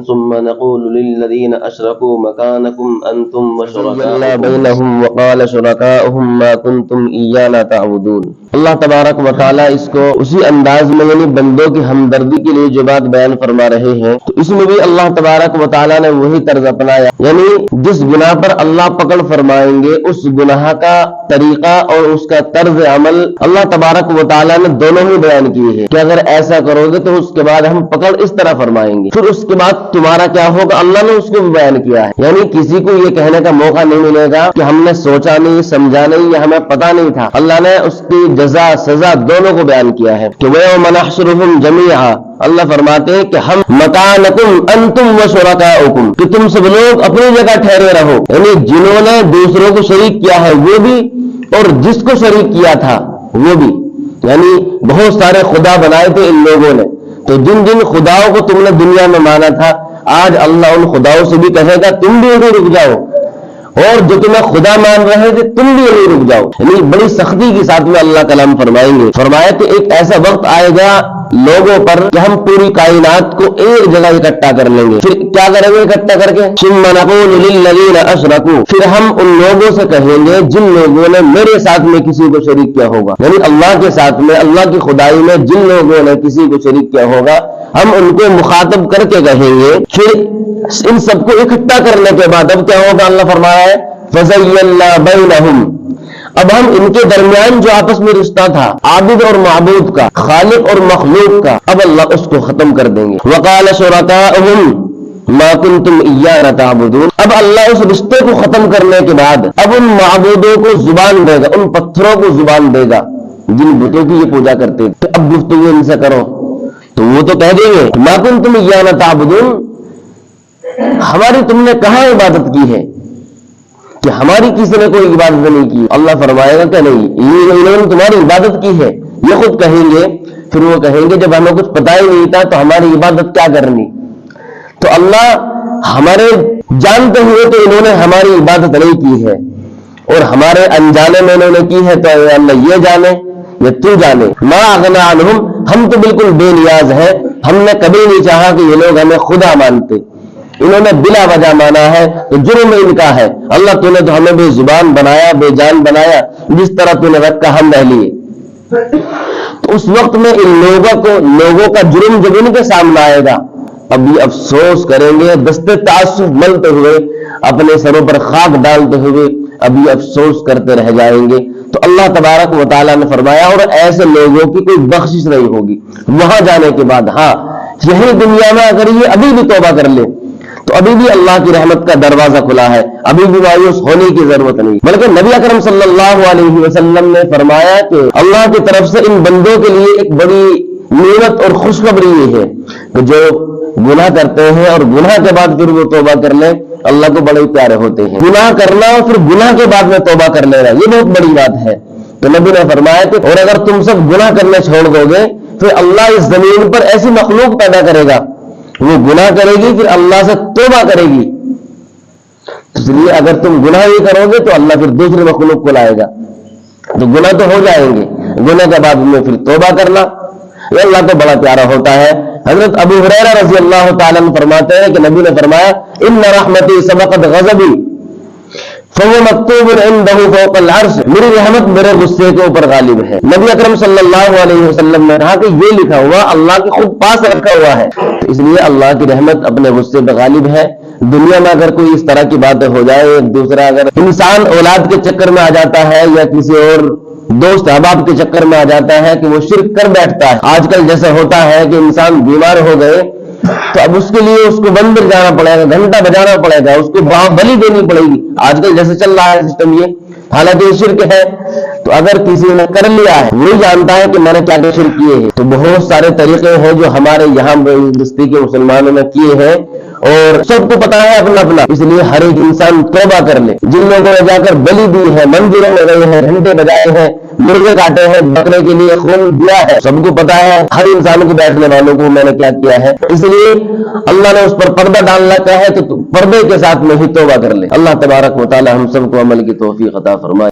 ثم نقول للذين أشركوا مكانكم أنتم وشركاؤكم بينهم وقال شركاؤهم ما كنتم إيانا تعبدون۔ اللہ تبارک و تعالیٰ اس کو اسی انداز میں یعنی بندوں کی ہمدردی کے لیے جو بات بیان فرما رہے ہیں تو اس میں بھی اللہ تبارک و تعالیٰ نے وہی طرز اپنایا، یعنی جس گناہ پر اللہ پکڑ فرمائیں گے اس گناہ کا طریقہ اور اس کا طرز عمل اللہ تبارک و تعالیٰ نے دونوں ہی بیان کیے ہیں کہ اگر ایسا کرو گے تو اس کے بعد ہم پکڑ اس طرح فرمائیں گے، پھر اس کے بعد تمہارا کیا ہوگا اللہ نے اس کو بھی بیان کیا ہے۔ یعنی کسی کو یہ کہنے کا موقع نہیں ملے گا کہ ہم نے سوچا نہیں، سمجھا نہیں یا ہمیں پتا نہیں تھا، اللہ نے اس کی جزا سزا دونوں کو بیان کیا ہے کہ وَيَوْمَ نَحْشُرُهُمْ جَمِيعًا، اللہ فرماتے ہیں کہ ہم مَكَانَكُمْ أَنْتُمْ وَشُرَكَاؤُكُمْ کہ تم سب لوگ اپنی جگہ ٹھہرے رہو، یعنی جنہوں نے دوسروں کو شریک کیا ہے وہ بھی اور جس کو شریک کیا تھا وہ بھی، یعنی بہت سارے خدا بنائے تھے ان لوگوں نے، تو جن جن خداؤں کو تم نے دنیا میں مانا تھا آج اللہ ان خداؤں سے بھی کہے گا تم بھی انہیں رک جاؤ، اور جو تمہیں خدا مان رہے تھے تم بھی انہیں رک جاؤ، یعنی بڑی سختی کے ساتھ میں اللہ کلام فرمائیں گے۔ فرمایا کہ ایک ایسا وقت آئے گا لوگوں پر کہ ہم پوری کائنات کو ایک جگہ اکٹھا کر لیں گے، پھر کیا کریں گے اکٹھا کر کے ثم نقول للذین اشرکوا، پھر ہم ان لوگوں سے کہیں گے جن لوگوں نے میرے ساتھ میں کسی کو شریک کیا ہوگا، یعنی اللہ کے ساتھ میں اللہ کی خدائی میں جن لوگوں نے کسی کو شریک کیا ہوگا ہم ان کو مخاطب کر کے کہیں گے، پھر ان سب کو اکٹھا کرنے کے بعد اب کیا ہوگا اللہ فرمایا ہے فَزَيَّلْنَا بَيْنَهُمْ، اب ہم ان کے درمیان جو آپس میں رشتہ تھا عابد اور معبود کا، خالق اور مخلوق کا، اب اللہ اس کو ختم کر دیں گے۔ وَقَالَ شُرَكَاؤُهُمْ مَا كُنْتُمْ إِيَّانَا تَعْبُدُونَ، اب اللہ اس رشتے کو ختم کرنے کے بعد اب ان معبودوں کو زبان دے گا، ان پتھروں کو زبان دے گا جن بتوں کی یہ پوجا کرتے تھے، اب گفتگو ان سے کرو تو وہ تو کہہ دیں گے مَا كُنْتُمْ إِيَّانَا تَعْبُدُونَ، ہماری تم نے کہاں عبادت کی ہے کہ ہماری کسی نے کوئی عبادت نہیں کی۔ اللہ فرمائے گا کہ نہیں انہوں نے تمہاری عبادت کی ہے، یہ خود کہیں گے، پھر وہ کہیں گے جب ہمیں کچھ پتا ہی نہیں تھا تو ہماری عبادت کیا کرنی، تو اللہ ہمارے جانتے ہوئے تو انہوں نے ہماری عبادت نہیں کی ہے اور ہمارے انجانے میں انہوں نے کی ہے، تو اللہ یہ جانے یا تو جانے ما اغنا عنہم، ہم تو بالکل بے نیاز ہیں، ہم نے کبھی نہیں چاہا کہ یہ لوگ ہمیں خدا مانتے، انہوں نے بلا وجہ مانا ہے تو جرم ان کا ہے، اللہ تو نے تو ہمیں بے زبان بنایا، بے جان بنایا، جس طرح تو نے رکھا ہم رہ لیے۔ تو اس وقت میں ان لوگوں کا جرم جب ان کے سامنے آئے گا اب یہ افسوس کریں گے، دستے تعصب ملتے ہوئے، اپنے سروں پر خاک ڈالتے ہوئے اب یہ افسوس کرتے رہ جائیں گے۔ تو اللہ تبارک و تعالیٰ نے فرمایا اور ایسے لوگوں کی کوئی بخشش نہیں ہوگی وہاں جانے کے بعد، ہاں یہی دنیا میں اگر یہ ابھی بھی توبہ کر لے تو ابھی بھی اللہ کی رحمت کا دروازہ کھلا ہے، ابھی بھی مایوس ہونے کی ضرورت نہیں، بلکہ نبی اکرم صلی اللہ علیہ وسلم نے فرمایا کہ اللہ کی طرف سے ان بندوں کے لیے ایک بڑی نعمت اور خوشخبری یہ ہے کہ جو گناہ کرتے ہیں اور گناہ کے بعد پھر وہ توبہ کر لیں اللہ کو بڑے پیارے ہوتے ہیں۔ گناہ کرنا اور پھر گناہ کے بعد میں توبہ کر لینا یہ بہت بڑی بات ہے، تو نبی نے فرمایا کہ اور اگر تم سب گناہ کرنے چھوڑ دو گے پھر اللہ اس زمین پر ایسی مخلوق پیدا کرے گا وہ گناہ کرے گی پھر اللہ سے توبہ کرے گی، اس لیے اگر تم گناہ ہی کرو گے تو اللہ پھر دوسرے مخلوق کو لائے گا، تو گناہ تو ہو جائیں گے، گناہ کے بعد میں پھر توبہ کرنا یہ اللہ کو بڑا پیارا ہوتا ہے۔ حضرت ابو ہریرہ رضی اللہ تعالیٰ عنہ فرماتے ہیں کہ نبی نے فرمایا ان رحمتی سبقت غضبی فهو مکتوب عنده فوق العرش، میری رحمت میرے غصے کے اوپر غالب ہے۔ نبی اکرم صلی اللہ علیہ وسلم نے کہا کہ یہ لکھا ہوا اللہ کے خود پاس رکھا ہوا ہے، اس لیے اللہ کی رحمت اپنے غصے پہ غالب ہے۔ دنیا میں اگر کوئی اس طرح کی باتیں ہو جائے، ایک دوسرا اگر انسان اولاد کے چکر میں آ جاتا ہے یا کسی اور دوست احباب کے چکر میں آ جاتا ہے کہ وہ شرک کر بیٹھتا ہے، آج کل جیسے ہوتا ہے کہ انسان بیمار ہو گئے تو اب اس کے لیے اس کو مندر جانا پڑے گا، گھنٹہ بجانا پڑے گا، اس کو بلی دینی پڑے گی، آج کل جیسے چل رہا ہے سسٹم یہ، حالانکہ یہ شرک ہے۔ تو اگر کسی نے کر لیا ہے وہی جانتا ہے کہ میں نے کیا کیا شرک کیے ہیں۔ تو بہت سارے طریقے ہیں جو ہمارے یہاں بستی کے مسلمانوں نے کیے ہیں اور سب کو پتا ہے اپنا اپنا، اس لیے ہر ایک انسان توبہ کر لے۔ جن لوگوں نے جا کر بلی دی ہے، مندروں میں گئے ہیں، گھنٹے بجائے ہیں، مرغے کاٹے ہیں، بکرے کے لیے خون دیا ہے، سب کو پتا ہے ہر انسان کو بیٹھنے والوں کو میں نے کیا کیا ہے، اس لیے اللہ نے اس پر پردہ ڈالنا کہا ہے تو پردے کے ساتھ میں ہی توبہ کر لے۔ اللہ تبارک و تعالی ہم سب کو عمل کی توفیق عطا فرمائے۔